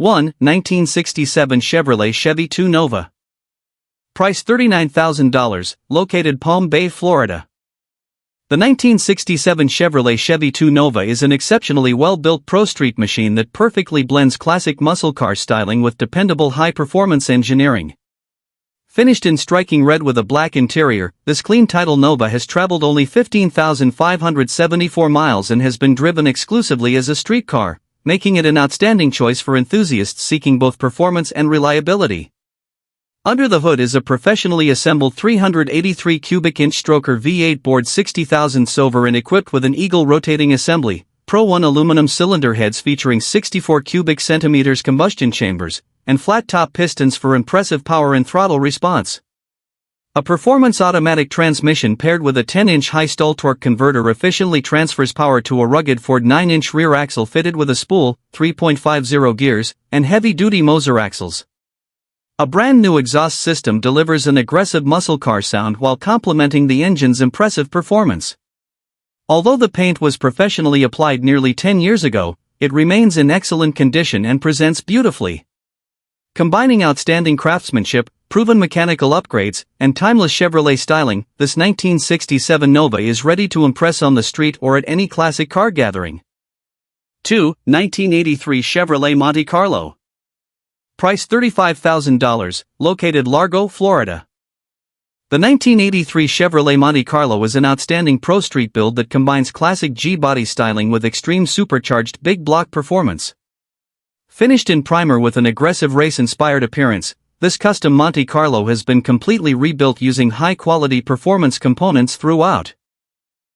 1. 1967 Chevrolet Chevy 2 Nova. Price $39,000, located Palm Bay, Florida. The 1967 Chevrolet Chevy 2 Nova is an exceptionally well-built pro-street machine that perfectly blends classic muscle car styling with dependable high-performance engineering. Finished in striking red with a black interior, this clean title Nova has traveled only 15,574 miles and has been driven exclusively as a street car, making it an outstanding choice for enthusiasts seeking both performance and reliability. Under the hood is a professionally assembled 383 cubic inch stroker V8 bored 60,000 over and equipped with an Eagle rotating assembly, Pro 1 aluminum cylinder heads featuring 64 cubic centimeters combustion chambers, and flat-top pistons for impressive power and throttle response. A performance automatic transmission paired with a 10-inch high-stall torque converter efficiently transfers power to a rugged Ford 9-inch rear axle fitted with a spool, 3.50 gears, and heavy-duty Moser axles. A brand new exhaust system delivers an aggressive muscle car sound while complementing the engine's impressive performance. Although the paint was professionally applied nearly 10 years ago, it remains in excellent condition and presents beautifully. Combining outstanding craftsmanship, proven mechanical upgrades, and timeless Chevrolet styling, this 1967 Nova is ready to impress on the street or at any classic car gathering. 2. 1983 Chevrolet Monte Carlo. Price $35,000, located Largo, Florida. The 1983 Chevrolet Monte Carlo is an outstanding pro-street build that combines classic G-body styling with extreme supercharged big block performance. Finished in primer with an aggressive race-inspired appearance, this custom Monte Carlo has been completely rebuilt using high-quality performance components throughout.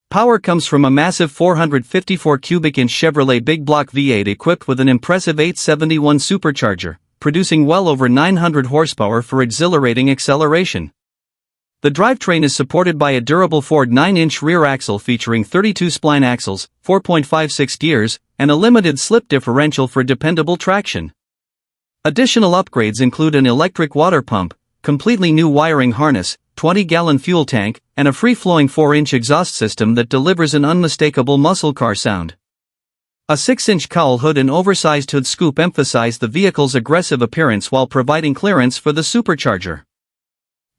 Power comes from a massive 454 cubic inch Chevrolet big block V8 equipped with an impressive 871 supercharger, producing well over 900 horsepower for exhilarating acceleration. The drivetrain is supported by a durable Ford 9-inch rear axle featuring 32 spline axles, 4.56 gears, and a limited slip differential for dependable traction. Additional upgrades include an electric water pump, completely new wiring harness, 20-gallon fuel tank, and a free-flowing 4-inch exhaust system that delivers an unmistakable muscle car sound. A 6-inch cowl hood and oversized hood scoop emphasize the vehicle's aggressive appearance while providing clearance for the supercharger.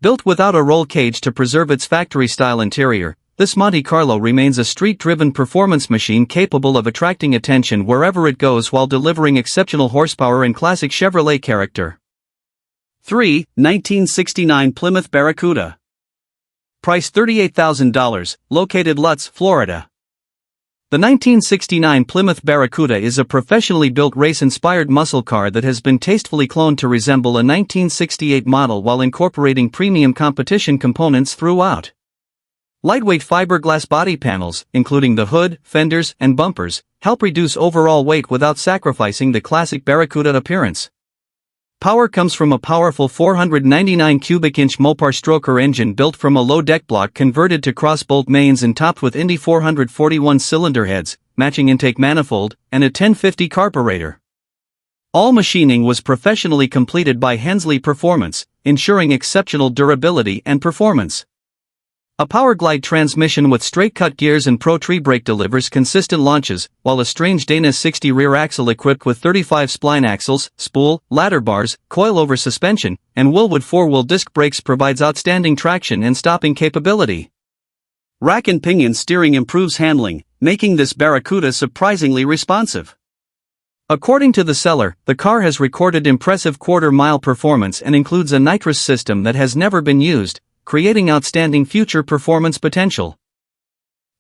Built without a roll cage to preserve its factory-style interior, this Monte Carlo remains a street-driven performance machine capable of attracting attention wherever it goes while delivering exceptional horsepower and classic Chevrolet character. 3. 1969 Plymouth Barracuda. Price $38,000, located Lutz, Florida. The 1969 Plymouth Barracuda is a professionally built race-inspired muscle car that has been tastefully cloned to resemble a 1968 model while incorporating premium competition components throughout. Lightweight fiberglass body panels, including the hood, fenders, and bumpers, help reduce overall weight without sacrificing the classic Barracuda appearance. Power comes from a powerful 499 cubic inch Mopar stroker engine built from a low deck block converted to cross-bolt mains and topped with Indy 441 cylinder heads, matching intake manifold, and a 1050 carburetor. All machining was professionally completed by Hensley Performance, ensuring exceptional durability and performance. A Powerglide transmission with straight-cut gears and Pro Tree brake delivers consistent launches, while a Strange Dana 60 rear axle equipped with 35 spline axles, spool, ladder bars, coilover suspension, and Willwood 4-wheel disc brakes provides outstanding traction and stopping capability. Rack and pinion steering improves handling, making this Barracuda surprisingly responsive. According to the seller, the car has recorded impressive quarter-mile performance and includes a nitrous system that has never been used, creating outstanding future performance potential.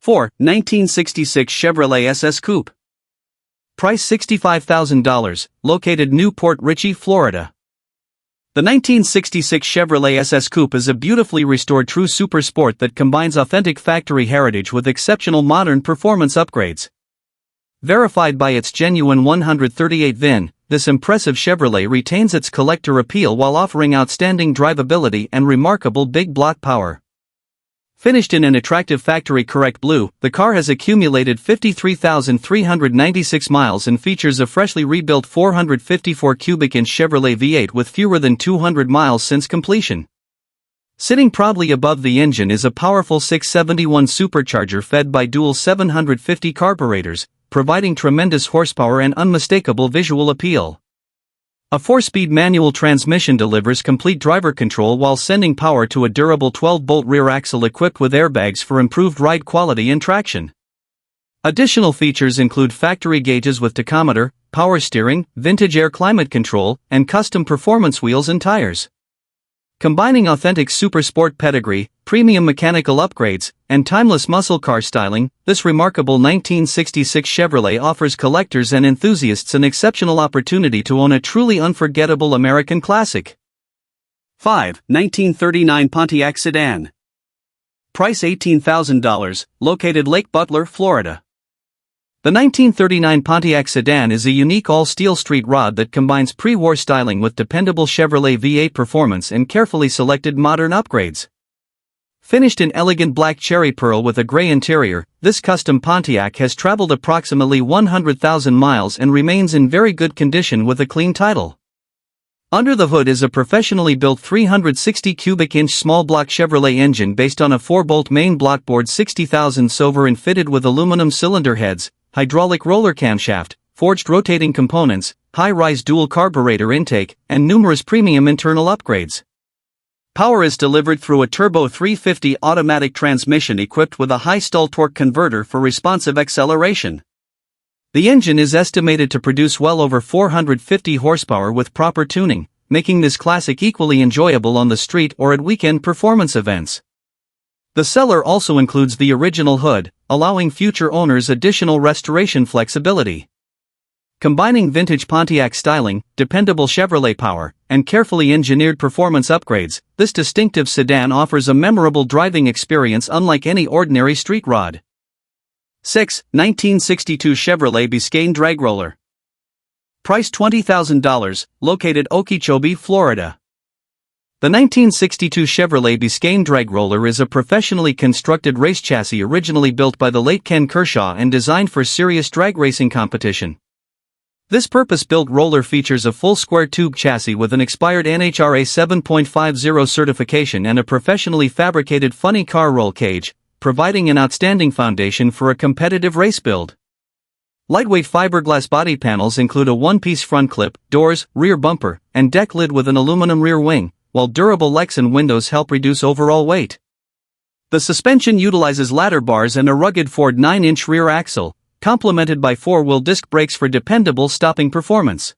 4. 1966 Chevrolet SS Coupe. Price $65,000, located Newport Richey, Florida. The 1966 Chevrolet SS Coupe is a beautifully restored true super sport that combines authentic factory heritage with exceptional modern performance upgrades. Verified by its genuine 138 VIN, this impressive Chevrolet retains its collector appeal while offering outstanding drivability and remarkable big block power. Finished in an attractive factory-correct blue, the car has accumulated 53,396 miles and features a freshly rebuilt 454 cubic inch Chevrolet V8 with fewer than 200 miles since completion. Sitting proudly above the engine is a powerful 671 supercharger fed by dual 750 carburetors, providing tremendous horsepower and unmistakable visual appeal. A 4-speed manual transmission delivers complete driver control while sending power to a durable 12-bolt rear axle equipped with airbags for improved ride quality and traction. Additional features include factory gauges with tachometer, power steering, vintage air climate control, and custom performance wheels and tires. Combining authentic super sport pedigree, premium mechanical upgrades, and timeless muscle car styling, this remarkable 1966 Chevrolet offers collectors and enthusiasts an exceptional opportunity to own a truly unforgettable American classic. 5. 1939 Pontiac Sedan. Price $18,000, located Lake Butler, Florida. The 1939 Pontiac Sedan is a unique all-steel street rod that combines pre-war styling with dependable Chevrolet V8 performance and carefully selected modern upgrades. Finished in elegant black cherry pearl with a gray interior, this custom Pontiac has traveled approximately 100,000 miles and remains in very good condition with a clean title. Under the hood is a professionally built 360 cubic inch small block Chevrolet engine based on a 4-bolt main blockboard 60,000 Sover and fitted with aluminum cylinder heads, hydraulic roller camshaft, forged rotating components, high-rise dual carburetor intake, and numerous premium internal upgrades. Power is delivered through a turbo 350 automatic transmission equipped with a high stall torque converter for responsive acceleration. The engine is estimated to produce well over 450 horsepower with proper tuning, making this classic equally enjoyable on the street or at weekend performance events. The seller also includes the original hood, allowing future owners additional restoration flexibility. Combining vintage Pontiac styling, dependable Chevrolet power, and carefully engineered performance upgrades, this distinctive sedan offers a memorable driving experience unlike any ordinary street rod. 6. 1962 Chevrolet Biscayne Drag Roller. Price $20,000, located Okeechobee, Florida. The 1962 Chevrolet Biscayne Drag Roller is a professionally constructed race chassis originally built by the late Ken Kershaw and designed for serious drag racing competition. This purpose-built roller features a full square tube chassis with an expired NHRA 7.50 certification and a professionally fabricated funny car roll cage, providing an outstanding foundation for a competitive race build. Lightweight fiberglass body panels include a one-piece front clip, doors, rear bumper, and deck lid with an aluminum rear wing, while durable Lexan windows help reduce overall weight. The suspension utilizes ladder bars and a rugged Ford 9-inch rear axle, complemented by 4-wheel disc brakes for dependable stopping performance.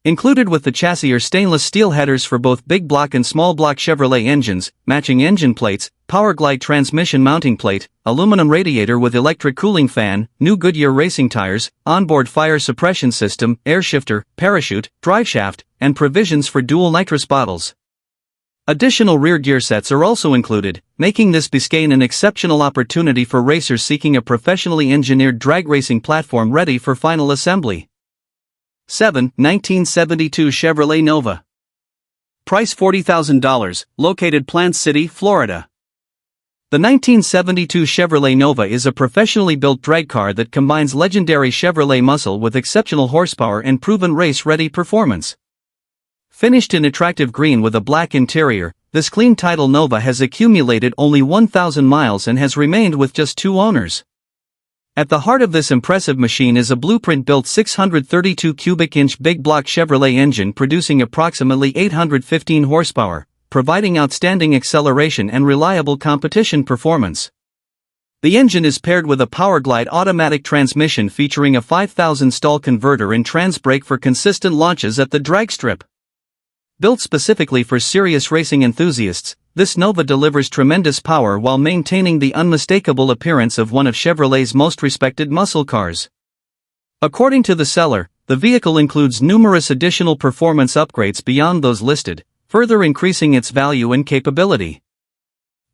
Included with the chassis are stainless steel headers for both big block and small block Chevrolet engines, matching engine plates, Powerglide transmission mounting plate, aluminum radiator with electric cooling fan, new Goodyear racing tires, onboard fire suppression system, air shifter, parachute, driveshaft, and provisions for dual nitrous bottles. Additional rear gear sets are also included, making this Biscayne an exceptional opportunity for racers seeking a professionally engineered drag racing platform ready for final assembly. 7. 1972 Chevrolet Nova. Price $40,000, located Plant City, Florida. The 1972 Chevrolet Nova is a professionally built drag car that combines legendary Chevrolet muscle with exceptional horsepower and proven race-ready performance. Finished in attractive green with a black interior, this clean title Nova has accumulated only 1,000 miles and has remained with just 2 owners. At the heart of this impressive machine is a blueprint-built 632 cubic inch big block Chevrolet engine producing approximately 815 horsepower, providing outstanding acceleration and reliable competition performance. The engine is paired with a Powerglide automatic transmission featuring a 5,000 stall converter and trans brake for consistent launches at the drag strip. Built specifically for serious racing enthusiasts, this Nova delivers tremendous power while maintaining the unmistakable appearance of one of Chevrolet's most respected muscle cars. According to the seller, the vehicle includes numerous additional performance upgrades beyond those listed, further increasing its value and capability.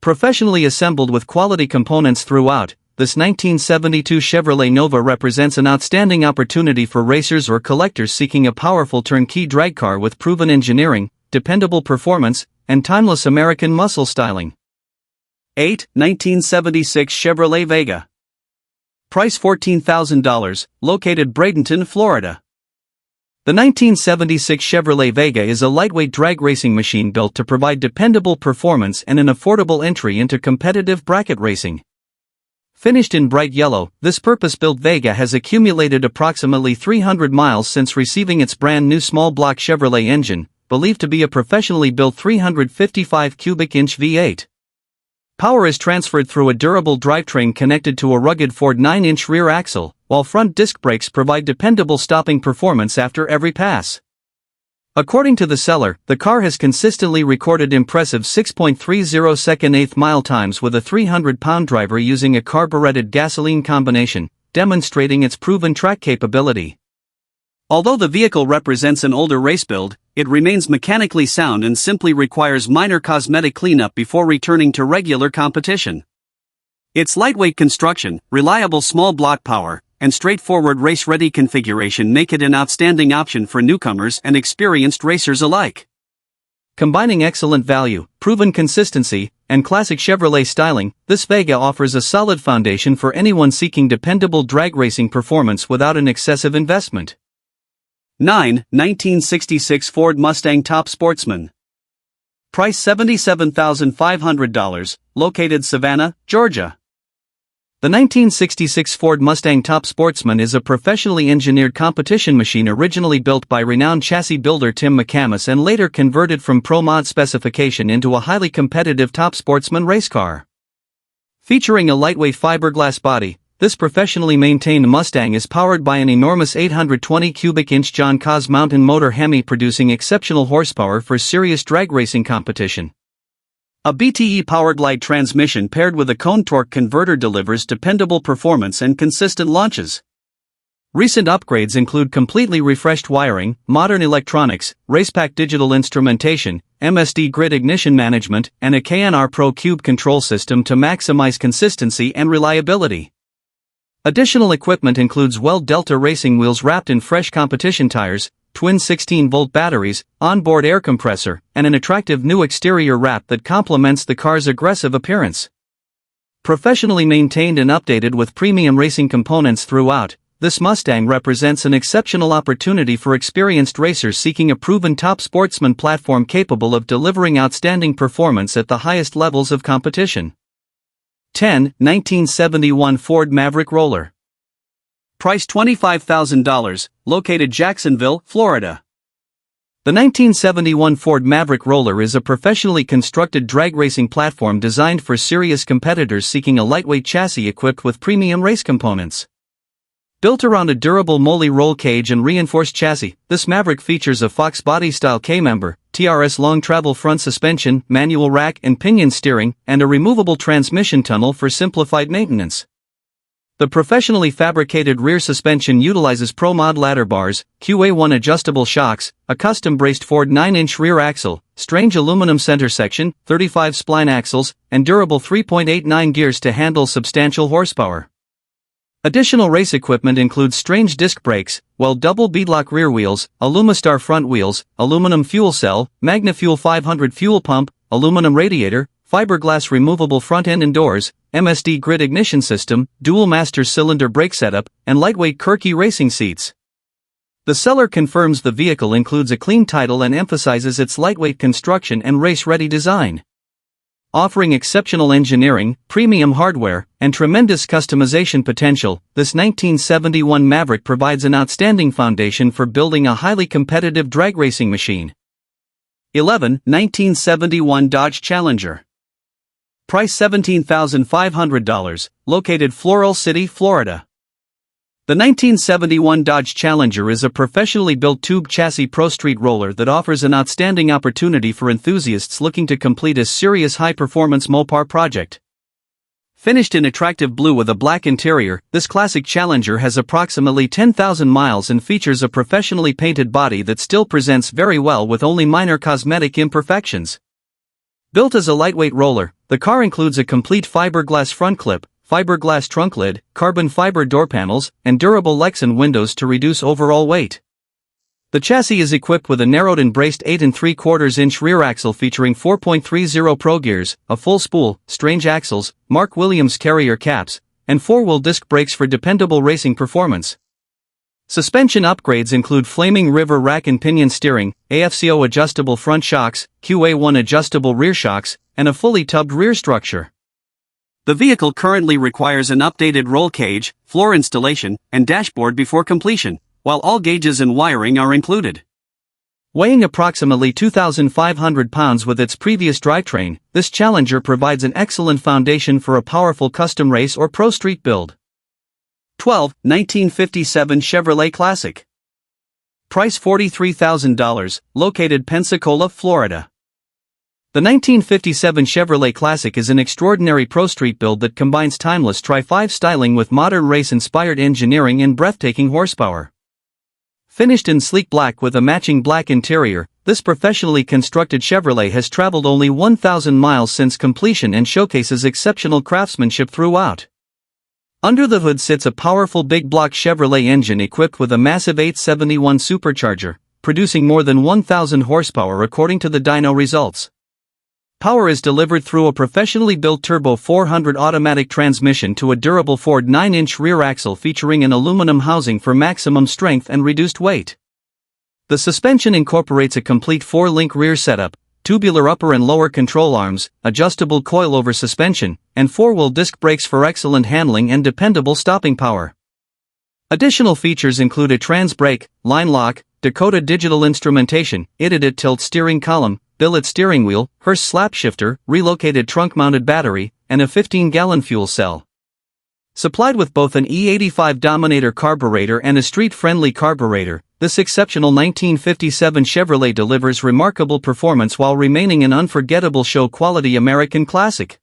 Professionally assembled with quality components throughout, this 1972 Chevrolet Nova represents an outstanding opportunity for racers or collectors seeking a powerful turnkey drag car with proven engineering, dependable performance, and timeless American muscle styling. 8. 1976 Chevrolet Vega. Price $14,000, located Bradenton, Florida. The 1976 Chevrolet Vega is a lightweight drag racing machine built to provide dependable performance and an affordable entry into competitive bracket racing. Finished in bright yellow, this purpose-built Vega has accumulated approximately 300 miles since receiving its brand new small-block Chevrolet engine, believed to be a professionally built 355 cubic inch V8. Power is transferred through a durable drivetrain connected to a rugged Ford 9-inch rear axle, while front disc brakes provide dependable stopping performance after every pass. According to the seller, the car has consistently recorded impressive 6.30 second eighth mile times with a 300-pound driver using a carbureted gasoline combination, demonstrating its proven track capability. Although the vehicle represents an older race build, it remains mechanically sound and simply requires minor cosmetic cleanup before returning to regular competition. Its lightweight construction, reliable small block power, and straightforward race-ready configuration make it an outstanding option for newcomers and experienced racers alike. Combining excellent value, proven consistency, and classic Chevrolet styling, this Vega offers a solid foundation for anyone seeking dependable drag racing performance without an excessive investment. 9. 1966 Ford Mustang Top Sportsman. Price $77,500, located Savannah, Georgia. The 1966 Ford Mustang Top Sportsman is a professionally engineered competition machine originally built by renowned chassis builder Tim McCamus and later converted from Pro Mod specification into a highly competitive Top Sportsman race car. Featuring a lightweight fiberglass body, this professionally maintained Mustang is powered by an enormous 820 cubic inch John Cos mountain motor Hemi producing exceptional horsepower for serious drag racing competition. A BTE-powered Glide transmission paired with a cone torque converter delivers dependable performance and consistent launches. Recent upgrades include completely refreshed wiring, modern electronics, RacePack digital instrumentation, MSD grid ignition management, and a KNR Pro Cube control system to maximize consistency and reliability. Additional equipment includes Weld Delta racing wheels wrapped in fresh competition tires, twin 16-volt batteries, onboard air compressor, and an attractive new exterior wrap that complements the car's aggressive appearance. Professionally maintained and updated with premium racing components throughout, this Mustang represents an exceptional opportunity for experienced racers seeking a proven top sportsman platform capable of delivering outstanding performance at the highest levels of competition. 10. 1971 Ford Maverick Roller. Price $25,000, located Jacksonville, Florida. The 1971 Ford Maverick Roller is a professionally constructed drag racing platform designed for serious competitors seeking a lightweight chassis equipped with premium race components. Built around a durable Moly roll cage and reinforced chassis, this Maverick features a Fox body-style K-member, TRS long travel front suspension, manual rack and pinion steering, and a removable transmission tunnel for simplified maintenance. The professionally fabricated rear suspension utilizes Pro Mod ladder bars, QA1 adjustable shocks, a custom-braced Ford 9-inch rear axle, strange aluminum center section, 35 spline axles, and durable 3.89 gears to handle substantial horsepower. Additional race equipment includes strange disc brakes, Weld double beadlock rear wheels, Alumistar front wheels, aluminum fuel cell, MagnaFuel 500 fuel pump, aluminum radiator, fiberglass removable front end and doors, MSD grid ignition system, dual master cylinder brake setup, and lightweight Kirky racing seats. The seller confirms the vehicle includes a clean title and emphasizes its lightweight construction and race-ready design. Offering exceptional engineering, premium hardware, and tremendous customization potential, this 1971 Maverick provides an outstanding foundation for building a highly competitive drag racing machine. 11. 1971 Dodge Challenger. Price $17,500, located Floral City, Florida. The 1971 Dodge Challenger is a professionally built tube chassis pro street roller that offers an outstanding opportunity for enthusiasts looking to complete a serious high-performance Mopar project. Finished in attractive blue with a black interior, this classic Challenger has approximately 10,000 miles and features a professionally painted body that still presents very well with only minor cosmetic imperfections. Built as a lightweight roller, the car includes a complete fiberglass front clip, fiberglass trunk lid, carbon fiber door panels, and durable Lexan windows to reduce overall weight. The chassis is equipped with a narrowed and braced 8 3/4-inch rear axle featuring 4.30 Pro gears, a full spool, strange axles, Mark Williams carrier caps, and 4-wheel disc brakes for dependable racing performance. Suspension upgrades include Flaming River rack and pinion steering, AFCO adjustable front shocks, QA1 adjustable rear shocks, and a fully tubbed rear structure. The vehicle currently requires an updated roll cage, floor installation, and dashboard before completion, while all gauges and wiring are included. Weighing approximately 2,500 pounds with its previous drivetrain, this Challenger provides an excellent foundation for a powerful custom race or pro street build. 12. 1957 Chevrolet Classic. Price $43,000, located Pensacola, Florida. The 1957 Chevrolet Classic is an extraordinary pro street build that combines timeless Tri-5 styling with modern race-inspired engineering and breathtaking horsepower. Finished in sleek black with a matching black interior, this professionally constructed Chevrolet has traveled only 1,000 miles since completion and showcases exceptional craftsmanship throughout. Under the hood sits a powerful big block Chevrolet engine equipped with a massive 871 supercharger, producing more than 1,000 horsepower according to the dyno results. Power is delivered through a professionally built turbo 400 automatic transmission to a durable Ford 9-inch rear axle featuring an aluminum housing for maximum strength and reduced weight. The suspension incorporates a complete 4-link rear setup, tubular upper and lower control arms, adjustable coilover suspension, and 4-wheel disc brakes for excellent handling and dependable stopping power. Additional features include a trans brake, line lock, Dakota digital instrumentation, ITID tilt steering column, billet steering wheel, Hurst slap shifter, relocated trunk-mounted battery, and a 15-gallon fuel cell. Supplied with both an E85 Dominator carburetor and a street-friendly carburetor, this exceptional 1957 Chevrolet delivers remarkable performance while remaining an unforgettable show-quality American classic.